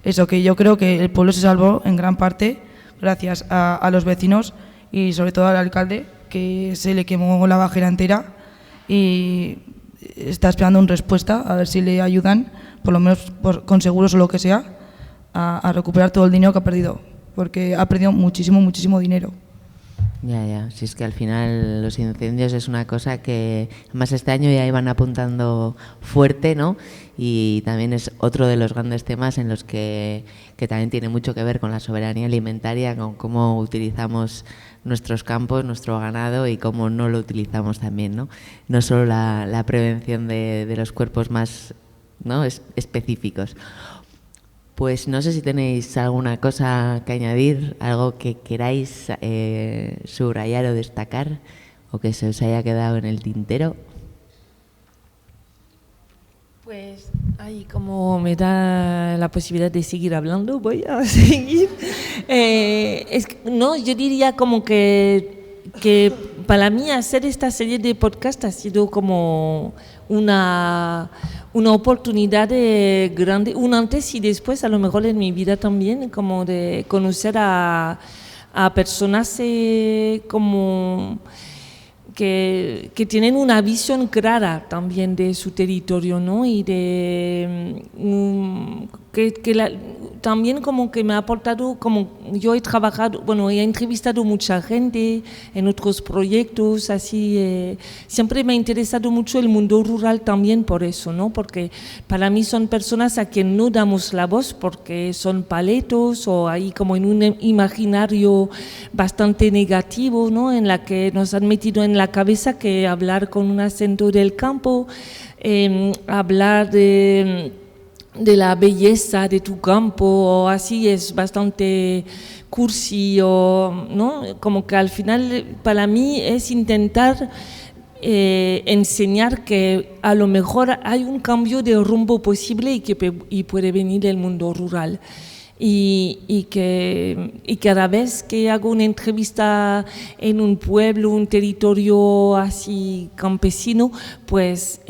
eso, que yo creo que el pueblo se salvó en gran parte gracias a los vecinos y sobre todo al alcalde, que se le quemó la bajera entera y está esperando una respuesta, a ver si le ayudan, por lo menos con seguros o lo que sea, a recuperar todo el dinero que ha perdido, porque ha perdido muchísimo dinero. Ya, si es que al final los incendios es una cosa que además este año ya iban apuntando fuerte, ¿no? Y también es otro de los grandes temas en los que también tiene mucho que ver con la soberanía alimentaria, con cómo utilizamos nuestros campos, nuestro ganado y cómo no lo utilizamos también, ¿no? No solo la prevención de los cuerpos más, ¿no? específicos. Pues no sé si tenéis alguna cosa que añadir, algo que queráis subrayar o destacar o que se os haya quedado en el tintero. Pues ahí como me da la posibilidad de seguir hablando, voy a seguir. Yo diría como que para mí hacer esta serie de podcast ha sido como una oportunidad grande, un antes y después a lo mejor en mi vida también, como de conocer a personas como que tienen una visión clara también de su territorio, ¿no? Y de también como que me ha aportado, como yo he trabajado, he entrevistado mucha gente en otros proyectos, así, siempre me ha interesado mucho el mundo rural también por eso, ¿no? Porque para mí son personas a quien no damos la voz porque son paletos o ahí como en un imaginario bastante negativo, ¿no? En la que nos han metido en la cabeza que hablar con un acento del campo, hablar de la belleza de tu campo o así es bastante cursi, ¿no? Como que al final para mí es intentar enseñar que a lo mejor hay un cambio de rumbo posible y puede venir del mundo rural. Y cada vez que hago una entrevista en un pueblo, un territorio así campesino, pues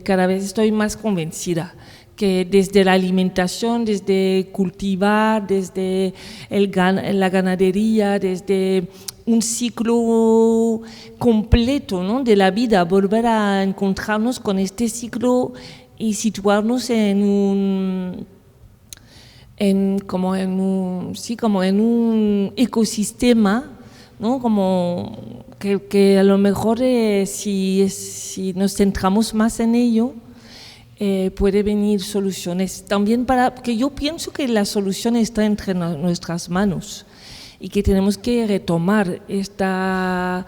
cada vez estoy más convencida que desde la alimentación, desde cultivar, desde la ganadería, desde un ciclo completo, ¿no? De la vida, volver a encontrarnos con este ciclo y situarnos en un ecosistema, ¿no? Como que a lo mejor si nos centramos más en ello, puede venir soluciones. También que yo pienso que la solución está entre nuestras manos y que tenemos que retomar esta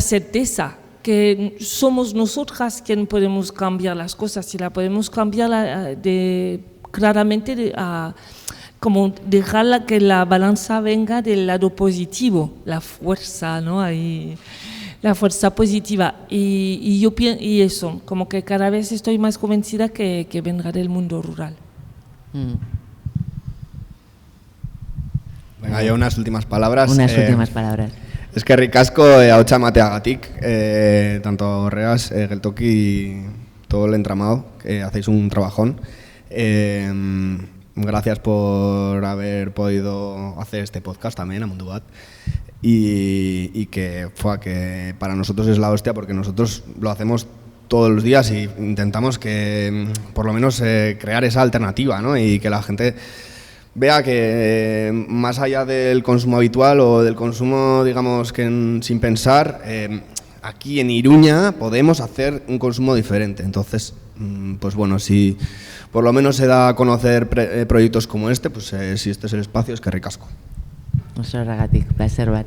certeza que somos nosotras quien podemos cambiar las cosas y la podemos cambiar claramente como dejar que la balanza venga del lado positivo, la fuerza, ¿no? Ahí, la fuerza positiva. Y yo pienso, y eso, como que cada vez estoy más convencida que vendrá del mundo rural. Venga, ya unas últimas palabras. Últimas palabras. Es que ricasco ahotsa mateagatik, tanto Reas, Geltoki y todo el entramado, que hacéis un trabajón. Gracias por haber podido hacer este podcast también a Mundu Bat. Y que para nosotros es la hostia, porque nosotros lo hacemos todos los días y intentamos que por lo menos crear esa alternativa, ¿no? Y que la gente vea que más allá del consumo habitual o del consumo, digamos, que sin pensar, aquí en Iruña podemos hacer un consumo diferente. Entonces, pues bueno, si por lo menos se da a conocer proyectos como este, pues si este es el espacio, es que ricasco. Oso ragatik, placer bat.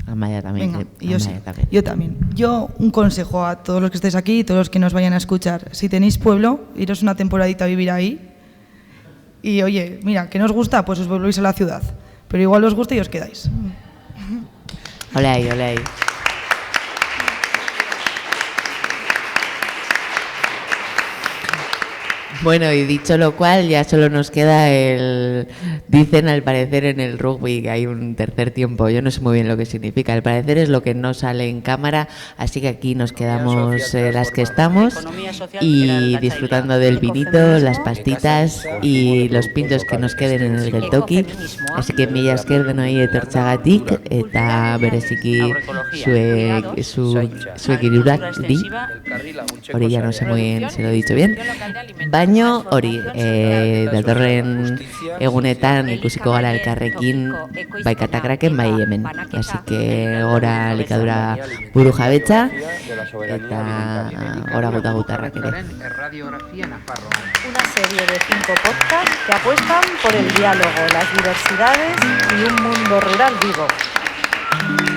Amaya también. Venga, yo también. Yo un consejo a todos los que estéis aquí y todos los que nos vayan a escuchar. Si tenéis pueblo, iros una temporadita a vivir ahí. Y oye, mira, que no os gusta, pues os volvéis a la ciudad. Pero igual os gusta y os quedáis. Ole ahí, ole ahí. Bueno, y dicho lo cual, ya solo nos queda dicen al parecer en el rugby que hay un tercer tiempo, yo no sé muy bien lo que significa, al parecer es lo que no sale en cámara, así que aquí nos quedamos las que estamos y disfrutando del vinito, las pastitas y los pintos que nos queden en el geltoki, así que mila esker denoi etortzagatik eta bereziki zuek hirurak di, hori ya no sé muy bien si lo he dicho bien, baino hori datorren egunetan ikusiko gara elkarrekin bai Katakraken bai hemen, así que gora likadura burujabetza eta gora gutarrak ere. Una serie de 5 podcasts que apuestan por el diálogo, las diversidades y un mundo rural vivo.